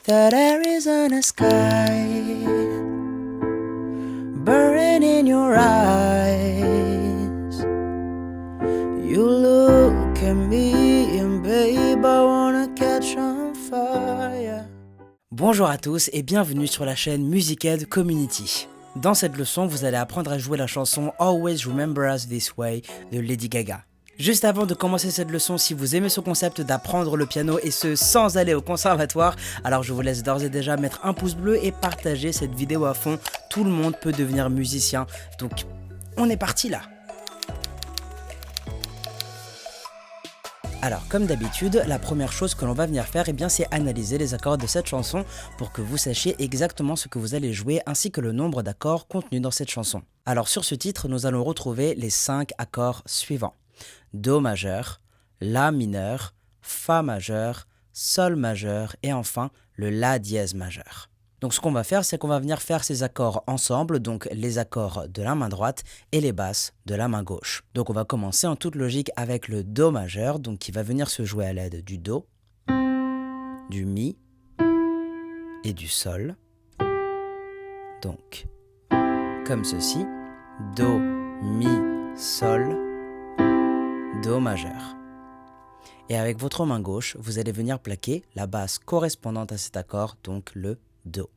that Arizona sky burning in your eyes. You look at me and babe, I wanna catch on fire. Bonjour à tous et bienvenue sur la chaîne Musicaid Community. Dans cette leçon, vous allez apprendre à jouer la chanson Always Remember Us This Way de Lady Gaga. Juste avant de commencer cette leçon, si vous aimez ce concept d'apprendre le piano et ce sans aller au conservatoire, alors je vous laisse d'ores et déjà mettre un pouce bleu et partager cette vidéo à fond. Tout le monde peut devenir musicien, donc on est parti là. Alors comme d'habitude, la première chose que l'on va venir faire, c'est analyser les accords de cette chanson pour que vous sachiez exactement ce que vous allez jouer ainsi que le nombre d'accords contenus dans cette chanson. Alors sur ce titre, nous allons retrouver les 5 accords suivants. Do majeur, La mineur, Fa majeur, Sol majeur et enfin le La dièse majeur. Donc ce qu'on va faire, c'est qu'on va venir faire ces accords ensemble, donc les accords de la main droite et les basses de la main gauche. Donc on va commencer en toute logique avec le Do majeur, donc qui va venir se jouer à l'aide du Do, du Mi et du Sol. Donc comme ceci, Do, Mi, Sol, Do majeur. Et avec votre main gauche, vous allez venir plaquer la basse correspondante à cet accord, donc le Do.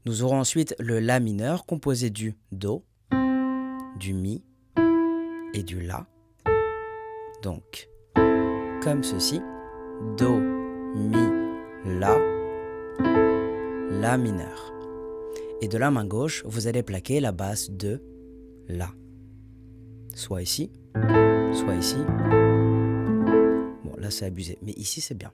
Nous aurons ensuite le La mineur composé du Do, du Mi et du La. Donc, comme ceci, Do, Mi, La, La mineur. Et de la main gauche, vous allez plaquer la basse de La. Soit ici, soit ici. Bon, là c'est abusé, mais ici c'est bien.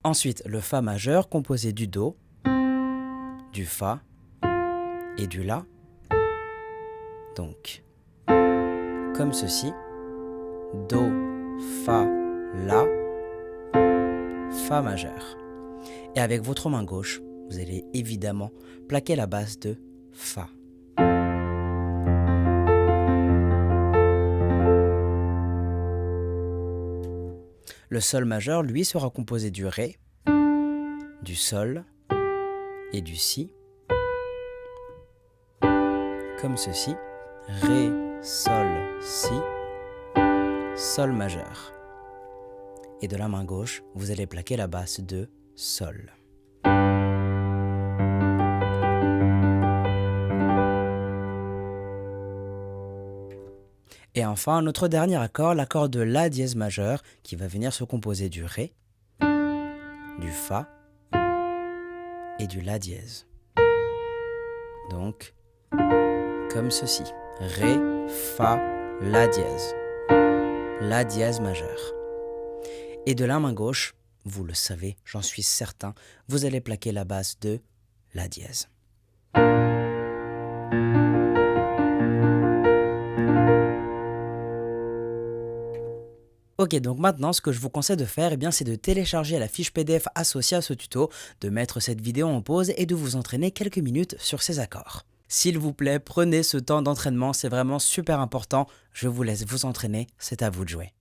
Ensuite, le Fa majeur composé du Do, du Fa et du La. Donc, comme ceci. Do, Fa, La, Fa majeur. Et avec votre main gauche, vous allez évidemment plaquer la basse de Fa. Le Sol majeur, lui, sera composé du Ré, du Sol et du Si. Comme ceci. Ré, Sol, Si. Sol majeur. Et de la main gauche, vous allez plaquer la basse de Sol. Et enfin, notre dernier accord, l'accord de La dièse majeur, qui va venir se composer du Ré, du Fa et du La dièse. Donc, comme ceci. Ré, Fa, La dièse. La dièse majeur. Et de la main gauche, vous le savez, j'en suis certain, vous allez plaquer la basse de La dièse. Ok, donc maintenant, ce que je vous conseille de faire, c'est de télécharger la fiche PDF associée à ce tuto, de mettre cette vidéo en pause et de vous entraîner quelques minutes sur ces accords. S'il vous plaît, prenez ce temps d'entraînement, c'est vraiment super important. Je vous laisse vous entraîner, c'est à vous de jouer.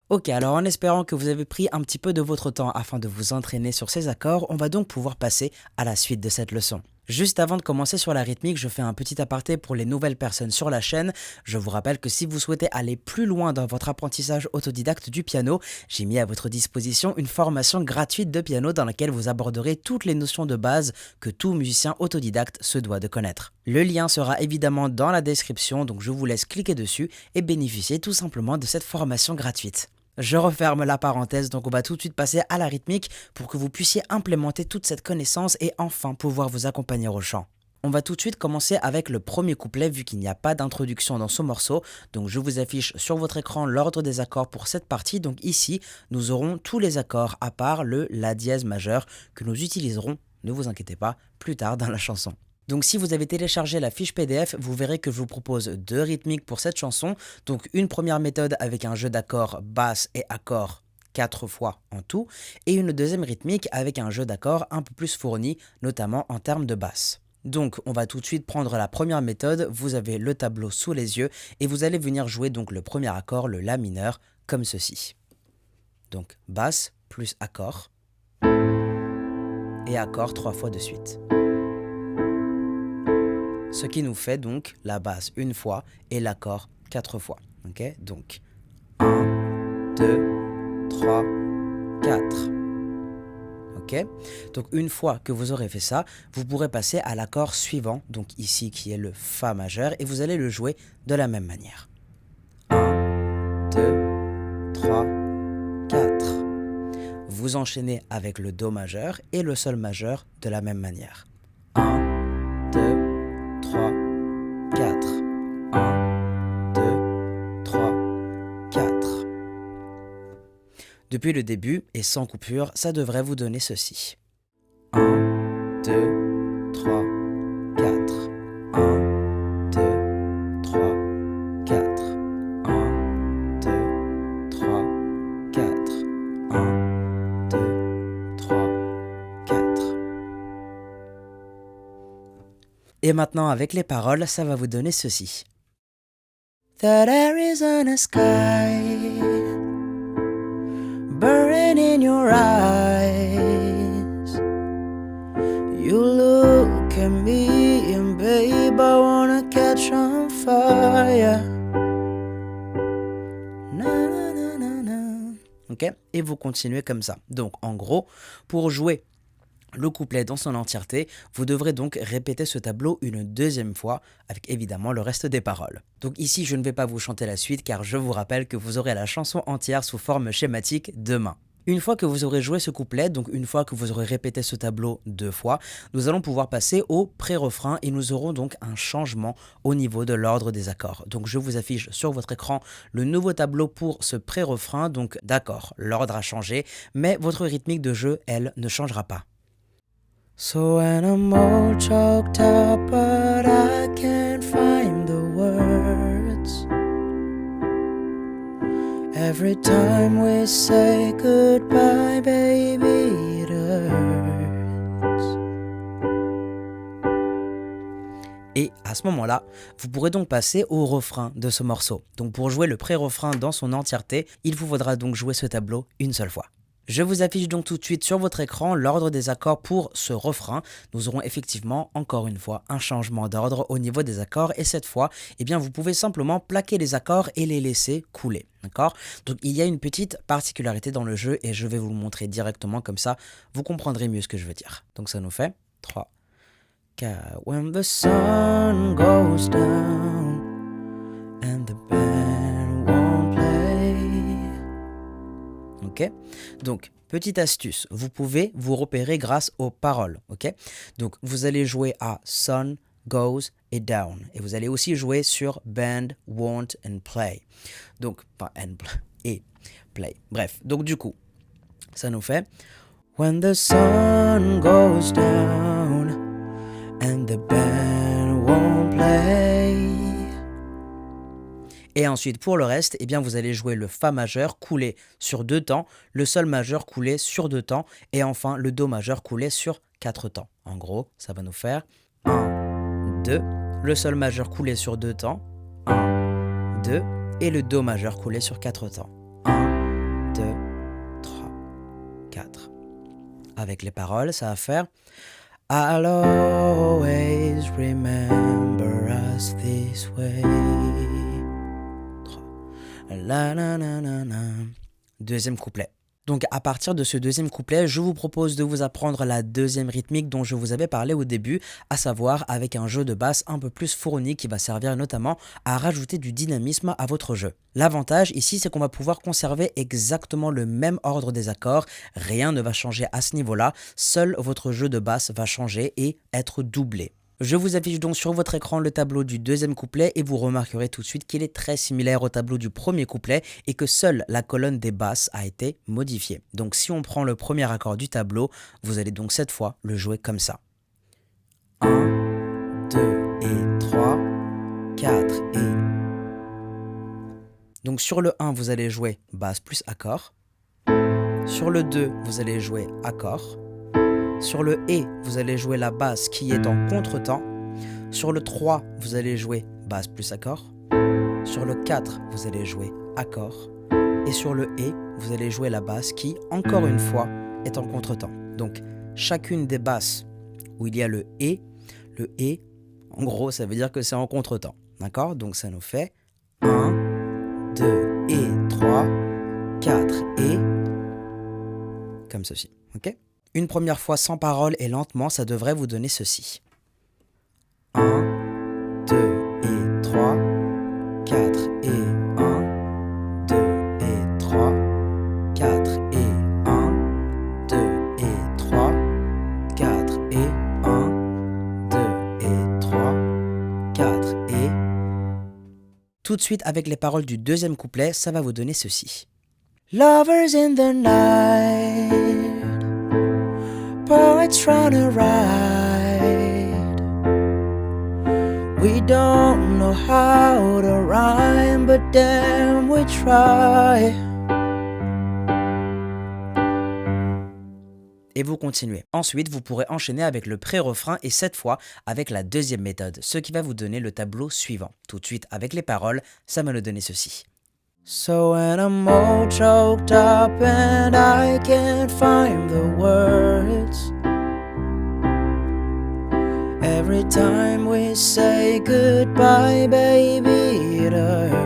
Ok, alors en espérant que vous avez pris un petit peu de votre temps afin de vous entraîner sur ces accords, on va donc pouvoir passer à la suite de cette leçon. Juste avant de commencer sur la rythmique, je fais un petit aparté pour les nouvelles personnes sur la chaîne. Je vous rappelle que si vous souhaitez aller plus loin dans votre apprentissage autodidacte du piano, j'ai mis à votre disposition une formation gratuite de piano dans laquelle vous aborderez toutes les notions de base que tout musicien autodidacte se doit de connaître. Le lien sera évidemment dans la description, donc je vous laisse cliquer dessus et bénéficier tout simplement de cette formation gratuite. Je referme la parenthèse, donc on va tout de suite passer à la rythmique pour que vous puissiez implémenter toute cette connaissance et enfin pouvoir vous accompagner au chant. On va tout de suite commencer avec le premier couplet vu qu'il n'y a pas d'introduction dans ce morceau. Donc je vous affiche sur votre écran l'ordre des accords pour cette partie. Donc ici, nous aurons tous les accords à part le La dièse majeur que nous utiliserons, ne vous inquiétez pas, plus tard dans la chanson. Donc si vous avez téléchargé la fiche PDF, vous verrez que je vous propose 2 rythmiques pour cette chanson. Donc une première méthode avec un jeu d'accords basse et accords 4 fois en tout, et une deuxième rythmique avec un jeu d'accords un peu plus fourni, notamment en termes de basse. Donc on va tout de suite prendre la première méthode, vous avez le tableau sous les yeux et vous allez venir jouer donc le premier accord, le La mineur, comme ceci. Donc basse plus accord, et accord 3 fois de suite. Ce qui nous fait donc la basse une fois et l'accord 4 fois. Okay, donc 1, 2, 3, 4. Okay, donc une fois que vous aurez fait ça, vous pourrez passer à l'accord suivant, donc ici qui est le Fa majeur, et vous allez le jouer de la même manière. 1, 2, 3, 4. Vous enchaînez avec le Do majeur et le Sol majeur de la même manière. 1, 2, 3, 4. 1, 2, 3, 4. Depuis le début et sans coupure, ça devrait vous donner ceci. 1, 2, 3, 4. 1, 2, 3, 4. 1, 2, 3, 4. 1, 2, 3, 4. Et maintenant, avec les paroles, ça va vous donner ceci. That Arizona sky burning in your eyes. You look at me and babe, I wanna catch on fire. Na, na, na, na, na. Ok, et vous continuez comme ça. Donc en gros, pour jouer le couplet dans son entièreté, vous devrez donc répéter ce tableau une deuxième fois, avec évidemment le reste des paroles. Donc ici, je ne vais pas vous chanter la suite, car je vous rappelle que vous aurez la chanson entière sous forme schématique demain. Une fois que vous aurez joué ce couplet, donc une fois que vous aurez répété ce tableau 2 fois, nous allons pouvoir passer au pré-refrain et nous aurons donc un changement au niveau de l'ordre des accords. Donc je vous affiche sur votre écran le nouveau tableau pour ce pré-refrain, donc d'accord, l'ordre a changé, mais votre rythmique de jeu, elle, ne changera pas. So when I'm all choked up, but I can't find the words. Every time we say goodbye, baby, it hurts. Et à ce moment-là, vous pourrez donc passer au refrain de ce morceau. Donc pour jouer le pré-refrain dans son entièreté, il vous faudra donc jouer ce tableau une seule fois. Je vous affiche donc tout de suite sur votre écran l'ordre des accords pour ce refrain. Nous aurons effectivement, encore une fois, un changement d'ordre au niveau des accords. Et cette fois, eh bien, vous pouvez simplement plaquer les accords et les laisser couler. D'accord ? Donc, il y a une petite particularité dans le jeu et je vais vous le montrer directement comme ça, vous comprendrez mieux ce que je veux dire. Donc, ça nous fait 3, 4. When the sun goes down and the band won't play. Ok, donc petite astuce, vous pouvez vous repérer grâce aux paroles. Ok, donc vous allez jouer à sun goes et down et vous allez aussi jouer sur band won't and play. Donc pas and et play. Bref, donc du coup, ça nous fait when the sun goes down and the band won't play. Et ensuite, pour le reste, eh bien, vous allez jouer le Fa majeur coulé sur 2 temps, le Sol majeur coulé sur 2 temps, et enfin le Do majeur coulé sur 4 temps. En gros, ça va nous faire 1, 2, le Sol majeur coulé sur 2 temps, 1, 2, et le Do majeur coulé sur 4 temps. 1, 2, 3, 4. Avec les paroles, ça va faire I'll always remember us this way. La, la, la, la, la. Deuxième couplet. Donc à partir de ce deuxième couplet, je vous propose de vous apprendre la deuxième rythmique dont je vous avais parlé au début, à savoir avec un jeu de basse un peu plus fourni qui va servir notamment à rajouter du dynamisme à votre jeu. L'avantage ici, c'est qu'on va pouvoir conserver exactement le même ordre des accords, rien ne va changer à ce niveau-là, seul votre jeu de basse va changer et être doublé. Je vous affiche donc sur votre écran le tableau du deuxième couplet et vous remarquerez tout de suite qu'il est très similaire au tableau du premier couplet et que seule la colonne des basses a été modifiée. Donc si on prend le premier accord du tableau, vous allez donc cette fois le jouer comme ça. 1, 2 et 3, 4 et... Donc sur le 1, vous allez jouer basse plus accord. Sur le 2, vous allez jouer accord. Sur le et, vous allez jouer la basse qui est en contretemps. Sur le 3, vous allez jouer basse plus accord. Sur le 4, vous allez jouer accord. Et sur le et, vous allez jouer la basse qui, encore une fois, est en contretemps. Donc, chacune des basses où il y a le et, en gros, ça veut dire que c'est en contretemps. D'accord? Donc, ça nous fait 1, 2 et 3, 4 et, comme ceci. Ok? Une première fois sans parole et lentement, ça devrait vous donner ceci. 1, 2 et 3, 4 et 1, 2 et 3, 4 et 1, 2 et 3, 4 et 1, 2 et 3, 4 et... Tout de suite, avec les paroles du deuxième couplet, ça va vous donner ceci. Lovers in the night, poets trying to write. We don't know how to rhyme, but damn we try. Et vous continuez. Ensuite, vous pourrez enchaîner avec le pré-refrain et cette fois avec la deuxième méthode, ce qui va vous donner le tableau suivant. Tout de suite, avec les paroles, ça va nous donner ceci. So when I'm all choked up and I can't find the words, every time we say goodbye, baby, it hurts.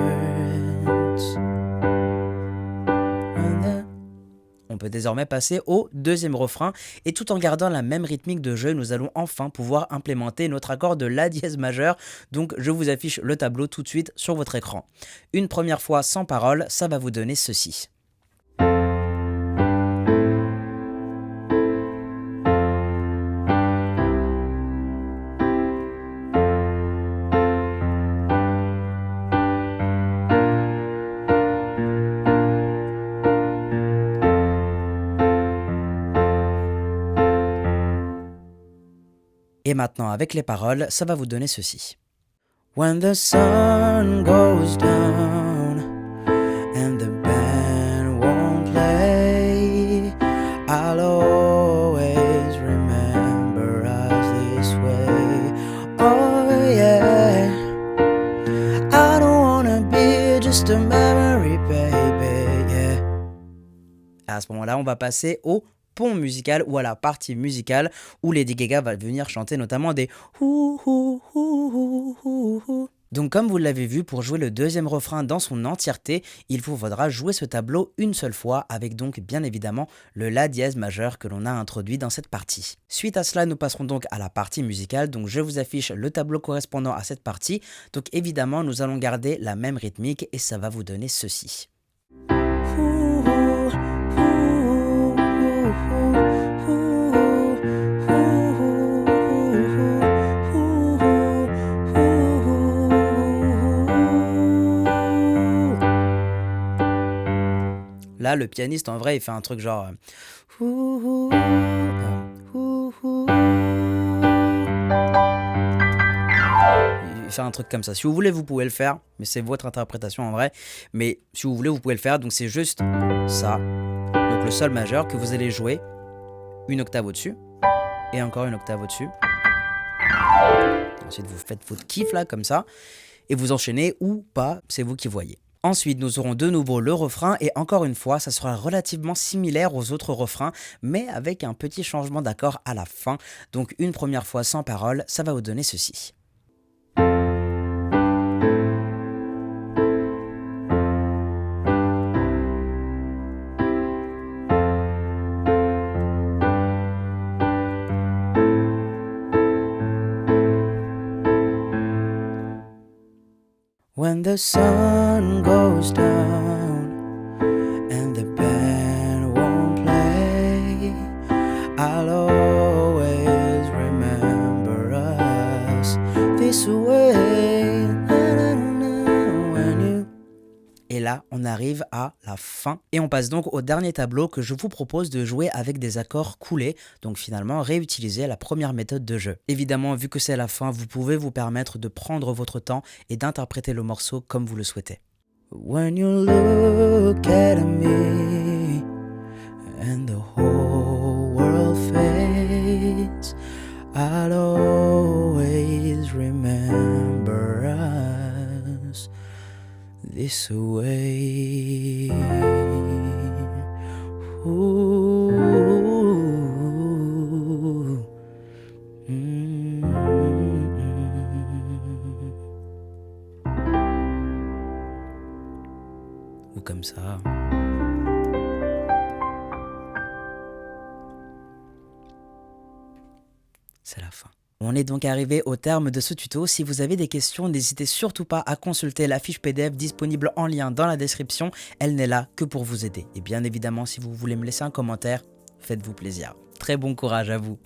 On peut désormais passer au deuxième refrain et tout en gardant la même rythmique de jeu, nous allons enfin pouvoir implémenter notre accord de la dièse majeur. Donc je vous affiche le tableau tout de suite sur votre écran. Une première fois sans parole, ça va vous donner ceci. Et maintenant, avec les paroles, ça va vous donner ceci. When the sun goes down and the band won't play, I'll always remember us this way. Oh yeah, I don't wanna be just a memory, baby, yeah. À ce moment-là, on va passer au pont musical ou à la partie musicale où Lady Gaga va venir chanter notamment des hou hou hou hou hou. Donc comme vous l'avez vu, pour jouer le deuxième refrain dans son entièreté, il vous faudra jouer ce tableau une seule fois avec donc bien évidemment le La dièse majeur que l'on a introduit dans cette partie. Suite à cela, nous passerons donc à la partie musicale, donc je vous affiche le tableau correspondant à cette partie. Donc évidemment, nous allons garder la même rythmique et ça va vous donner ceci. Là, le pianiste, en vrai, il fait un truc genre... Il fait un truc comme ça. Si vous voulez, vous pouvez le faire, mais c'est votre interprétation en vrai. Mais si vous voulez, vous pouvez le faire. Donc c'est juste ça. Donc le sol majeur que vous allez jouer une octave au-dessus. Et encore une octave au-dessus. Ensuite, vous faites votre kiff là, comme ça. Et vous enchaînez ou pas, c'est vous qui voyez. Ensuite, nous aurons de nouveau le refrain et encore une fois, ça sera relativement similaire aux autres refrains, mais avec un petit changement d'accord à la fin. Donc une première fois sans parole, ça va vous donner ceci. When the sun goes down and the band won't play, I'll always remember us this way. When you... Et là, on arrive à la fin et on passe donc au dernier tableau que je vous propose de jouer avec des accords coulés, donc finalement réutiliser la première méthode de jeu. Évidemment, vu que c'est la fin, vous pouvez vous permettre de prendre votre temps et d'interpréter le morceau comme vous le souhaitez. When you look at me and the whole world fades, I'll always remember us this way. Ooh. Ou comme ça. C'est la fin. On est donc arrivé au terme de ce tuto. Si vous avez des questions, n'hésitez surtout pas à consulter la fiche PDF disponible en lien dans la description. Elle n'est là que pour vous aider. Et bien évidemment, si vous voulez me laisser un commentaire, faites-vous plaisir. Très bon courage à vous.